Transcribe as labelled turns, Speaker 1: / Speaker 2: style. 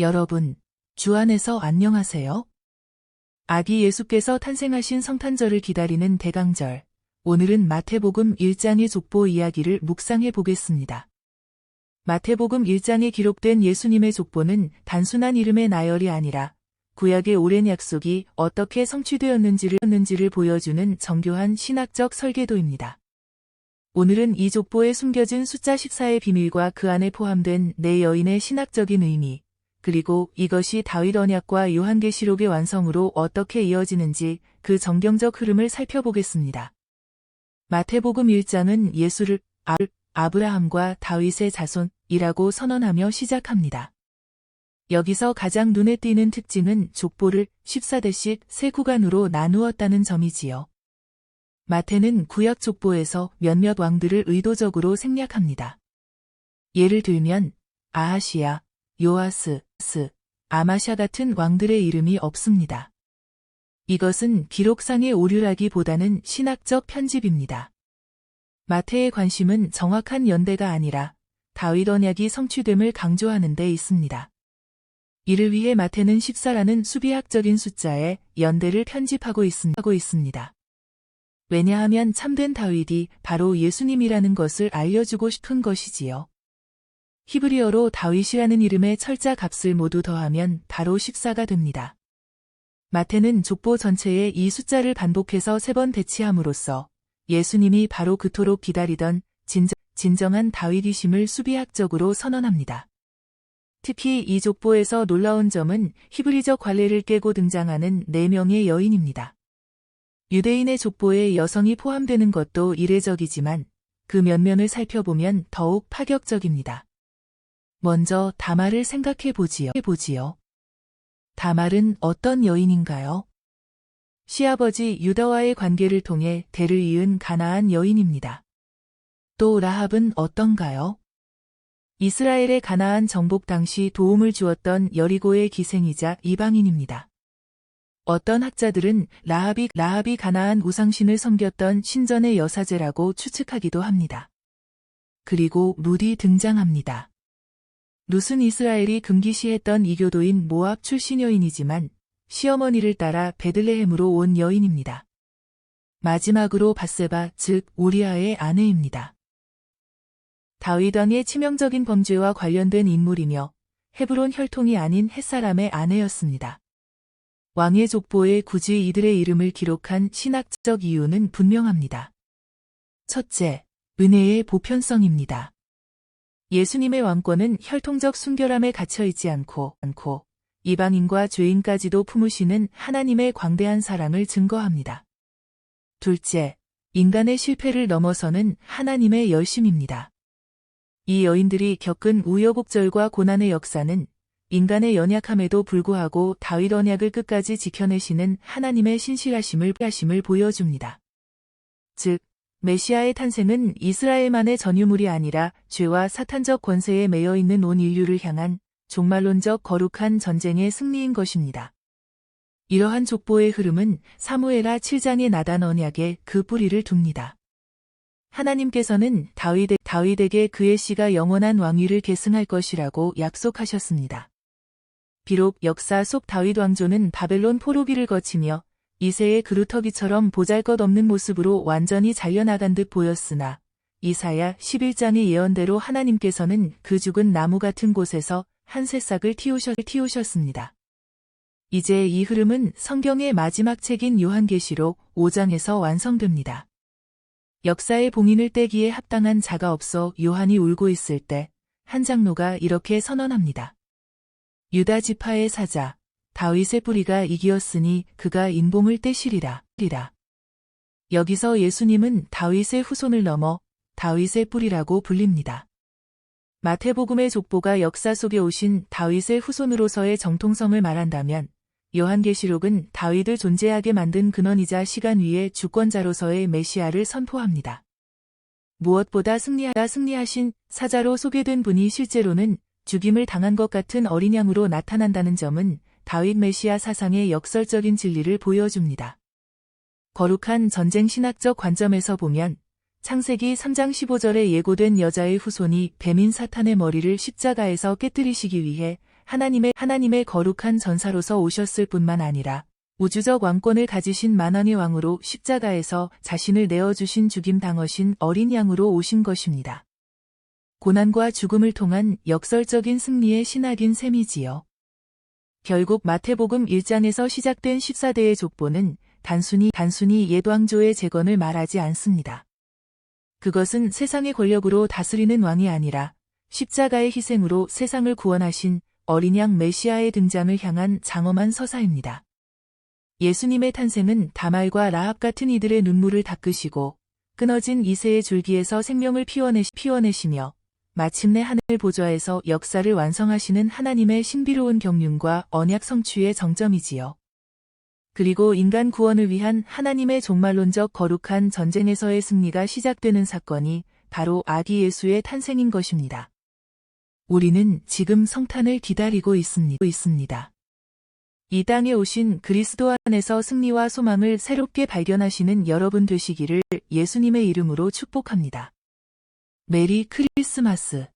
Speaker 1: 여러분, 주 안에서 안녕하세요. 아기 예수께서 탄생하신 성탄절을 기다리는 대강절. 오늘은 마태복음 1장의 족보 이야기를 묵상해 보겠습니다. 마태복음 1장에 기록된 예수님의 족보는 단순한 이름의 나열이 아니라 구약의 오랜 약속이 어떻게 성취되었는지를 보여주는 정교한 신학적 설계도입니다. 오늘은 이 족보에 숨겨진 숫자 14의 비밀과 그 안에 포함된 네 여인의 신학적인 의미, 그리고 이것이 다윗 언약과 요한계시록의 완성으로 어떻게 이어지는지 그 정경적 흐름을 살펴보겠습니다. 마태복음 1장은 예수를 아브라함과 다윗의 자손이라고 선언하며 시작합니다. 여기서 가장 눈에 띄는 특징은 족보를 14대씩 세 구간으로 나누었다는 점이지요. 마태는 구약 족보에서 몇몇 왕들을 의도적으로 생략합니다. 예를 들면 아하시야, 요아스, 아마샤 같은 왕들의 이름이 없습니다. 이것은 기록상의 오류라기보다는 신학적 편집입니다. 마태의 관심은 정확한 연대가 아니라 다윗 언약이 성취됨을 강조하는 데 있습니다. 이를 위해 마태는 14라는 수비학적인 숫자의 연대를 편집하고 있습니다. 왜냐하면 참된 다윗이 바로 예수님이라는 것을 알려주고 싶은 것이지요. 히브리어로 다윗이라는 이름의 철자 값을 모두 더하면 바로 14가 됩니다. 마태는 족보 전체에 이 숫자를 반복해서 3번 배치함으로써 예수님이 바로 그토록 기다리던 진정한 다윗이심을 수비학적으로 선언합니다. 특히 이 족보에서 놀라운 점은 히브리적 관례를 깨고 등장하는 4명의 여인입니다. 유대인의 족보에 여성이 포함되는 것도 이례적이지만 그 면면을 살펴보면 더욱 파격적입니다. 먼저 다말을 생각해 보지요. 다말은 어떤 여인인가요? 시아버지 유다와의 관계를 통해 대를 이은 가나안 여인입니다. 또 라합은 어떤가요? 이스라엘의 가나안 정복 당시 도움을 주었던 여리고의 기생이자 이방인입니다. 어떤 학자들은 라합이 가나안 우상신을 섬겼던 신전의 여사제라고 추측하기도 합니다. 그리고 룻이 등장합니다. 룻은 이스라엘이 금기시했던 이교도인 모압 출신 여인이지만 시어머니를 따라 베들레헴으로 온 여인입니다. 마지막으로 밧세바, 즉 우리아의 아내입니다. 다윗 왕의 치명적인 범죄와 관련된 인물이며 헤브론 혈통이 아닌 햇사람의 아내였습니다. 왕의 족보에 굳이 이들의 이름을 기록한 신학적 이유는 분명합니다. 첫째, 은혜의 보편성입니다. 예수님의 왕권은 혈통적 순결함에 갇혀있지 않고 이방인과 죄인까지도 품으시는 하나님의 광대한 사랑을 증거합니다. 둘째, 인간의 실패를 넘어서는 하나님의 열심입니다. 이 여인들이 겪은 우여곡절과 고난의 역사는 인간의 연약함에도 불구하고 다윗 언약을 끝까지 지켜내시는 하나님의 신실하심을 보여줍니다. 즉, 메시아의 탄생은 이스라엘만의 전유물이 아니라 죄와 사탄적 권세에 매여 있는 온 인류를 향한 종말론적 거룩한 전쟁의 승리인 것입니다. 이러한 족보의 흐름은 사무엘하 7장의 나단 언약에 그 뿌리를 둡니다. 하나님께서는 다윗에게 그의 씨가 영원한 왕위를 계승할 것이라고 약속하셨습니다. 비록 역사 속 다윗 왕조는 바벨론 포로기를 거치며 이새의 그루터기처럼 보잘것없는 모습으로 완전히 잘려나간 듯 보였으나 이사야 11장의 예언대로 하나님께서는 그 죽은 나무 같은 곳에서 한 새싹을 틔우셨습니다. 이제 이 흐름은 성경의 마지막 책인 요한계시록 5장에서 완성됩니다. 역사의 봉인을 떼기에 합당한 자가 없어 요한이 울고 있을 때 한 장로가 이렇게 선언합니다. 유다 지파의 사자 다윗의 뿌리가 이기었으니 그가 인봉을 떼시리라. 여기서 예수님은 다윗의 후손을 넘어 다윗의 뿌리라고 불립니다. 마태복음의 족보가 역사 속에 오신 다윗의 후손으로서의 정통성을 말한다면 요한계시록은 다윗을 존재하게 만든 근원이자 시간 위의 주권자로서의 메시아를 선포합니다. 무엇보다 승리하신 사자로 소개된 분이 실제로는 죽임을 당한 것 같은 어린 양으로 나타난다는 점은 다윗 메시아 사상의 역설적인 진리를 보여줍니다. 거룩한 전쟁 신학적 관점에서 보면 창세기 3장 15절에 예고된 여자의 후손이 뱀인 사탄의 머리를 십자가에서 깨뜨리시기 위해 하나님의 거룩한 전사로서 오셨을 뿐만 아니라 우주적 왕권을 가지신 만왕의 왕으로 십자가에서 자신을 내어주신 죽임 당하신 어린 양으로 오신 것입니다. 고난과 죽음을 통한 역설적인 승리의 신학인 셈이지요. 결국 마태복음 1장에서 시작된 14대의 족보는 단순히 옛 왕조의 재건을 말하지 않습니다. 그것은 세상의 권력으로 다스리는 왕이 아니라 십자가의 희생으로 세상을 구원하신 어린 양 메시아의 등장을 향한 장엄한 서사입니다. 예수님의 탄생은 다말과 라합 같은 이들의 눈물을 닦으시고 끊어진 이새의 줄기에서 생명을 피워내시며 마침내 하늘 보좌에서 역사를 완성하시는 하나님의 신비로운 경륜과 언약 성취의 정점이지요. 그리고 인간 구원을 위한 하나님의 종말론적 거룩한 전쟁에서의 승리가 시작되는 사건이 바로 아기 예수의 탄생인 것입니다. 우리는 지금 성탄을 기다리고 있습니다. 이 땅에 오신 그리스도 안에서 승리와 소망을 새롭게 발견하시는 여러분 되시기를 예수님의 이름으로 축복합니다. 메리 크리스마스.